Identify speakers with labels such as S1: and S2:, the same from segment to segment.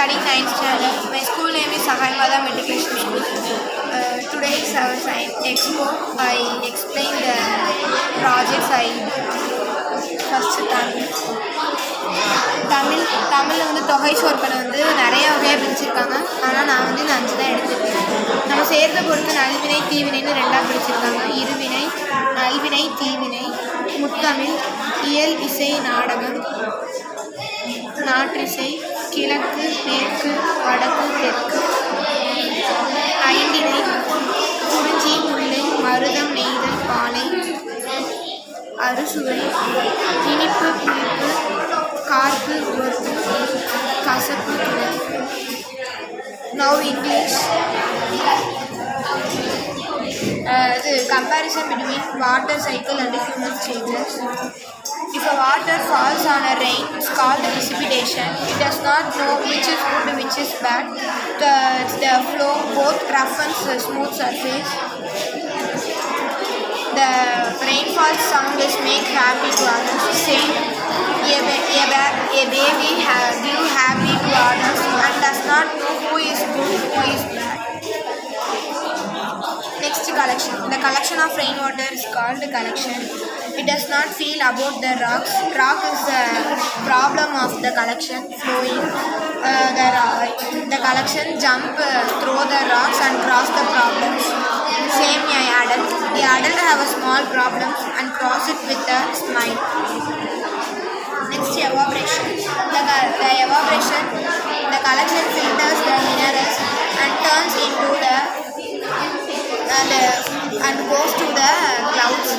S1: studying 9th standard. My school name is Sahaimada Matriculation School. Today is our science expo. I explain the projects I first தமிழில் வந்து தொகை சொற்களை வந்து நிறைய வகையாக பிரிச்சிருக்காங்க. ஆனால் நான் வந்து இந்த 5 தான் எடுத்துருக்கேன். நம்ம சேர்ந்த பொறுத்து நல்வினை தீவினைன்னு 2ஆக பிரிச்சிருக்காங்க. இருவினை, நல்வினை, தீவினை, முத்தமிழ், இயல், இசை, நாடகம், நாற்றிசை, கிழக்கு, மேற்கு, வடக்கு, தெற்கு, ஐந்திணை, குறிஞ்சி, முல்லை, மருதம், நெய்தல், பாலை, அறுசுவை, இனிப்பு, புளிப்பு, கார்ப்பு, உவர்ப்பு, கசப்பு, துவர்ப்பு. Now English. Comparison between water cycle and human changes. If a water falls on a rain, it's called precipitation. It does not know which is good, which is bad. The flow both rough and smooth surface. The rainfall sound is make happy to others. Same, a baby give happy to others and does not know who is good, who is bad. Next, collection. The collection of rainwater is called collection. It does not feel about the rocks. Rock is the problem of the collection flowing. The collection jump through the rocks and cross the problems. Same adult. The adult have a small problem and cross it with a smile. Next, evaporation. The evaporation. The collection filters the minerals and turns into and goes to the clouds.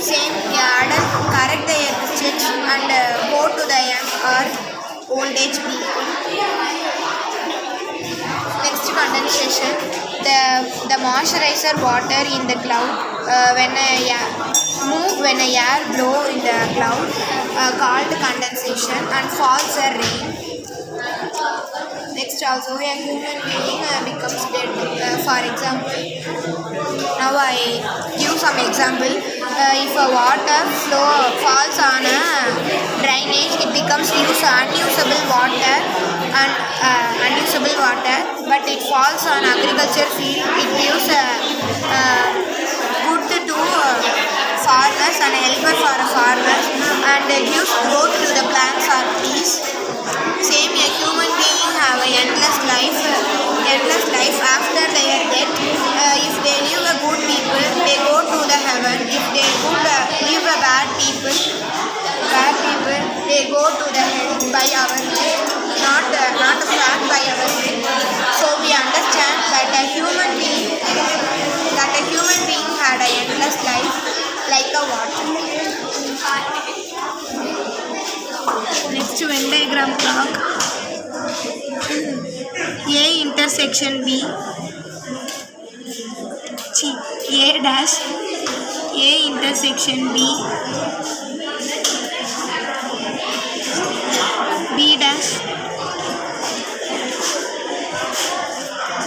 S1: Same, adult correct the exchange and go to the young or old age people. Next, condensation. The moisturizer water in the cloud when a air blow in the cloud called condensation and falls a rain. Next, also a human being becomes dead. For example, now I give some example. If a water flow falls on a drainage, it becomes unusable water and unusable water. But it falls on agriculture field, it gives good to farmers and helper for farmers and gives growth to the plants or trees. Same, a human being have a endless life after their death. If they live a good people, they go to the heaven. If they live a bad people, they go to the hell by our death, not a fact by our death. So we understand that a human being had an endless life like a water. Next, Venn diagram clock. A intersection B. A dash. A intersection B. B dash.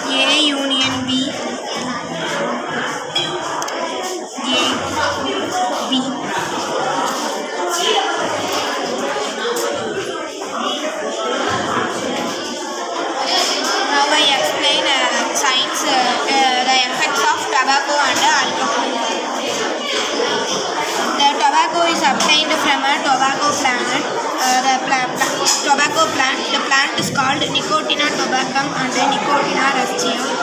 S1: A union B. A B. Now I explain science, the effects of tobacco and alcohol. The tobacco is obtained from a tobacco plant. The plant is called Nicotina tabacum and Nicotina rusticum.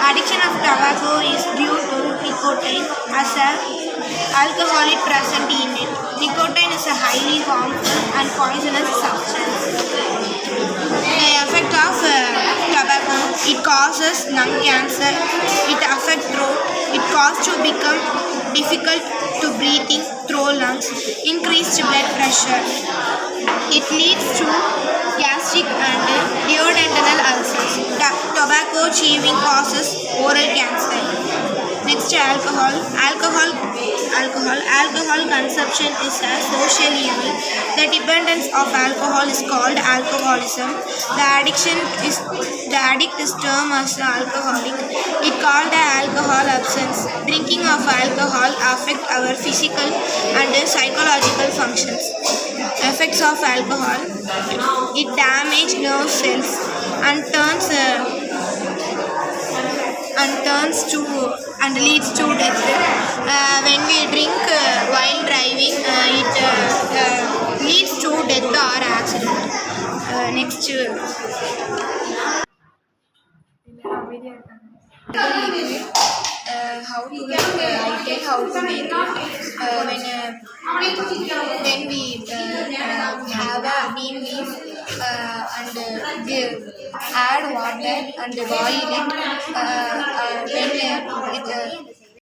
S1: Addiction of tobacco is due to nicotine as an alcohol present in it. Nicotine is a highly harmful and poisonous substance. The effect of tobacco, it causes lung cancer, it affects throat, it causes to become difficult to breathing through lungs, increased blood pressure. It leads to gastric and duodenal ulcers. Tobacco chewing causes oral cancer. Next, alcohol. Alcohol consumption is a social evil. The dependence of alcohol is called alcoholism. The addict is termed as alcoholic. It called alcohol absence. Drinking of alcohol affect our physical and psychological functions. effects of alcohol. It damages nerve cells and leads to death. When we drink while driving, it leads to death or accident. Next. How to make I tell how to make it. When we have a neem leaf and add water and boil it. When it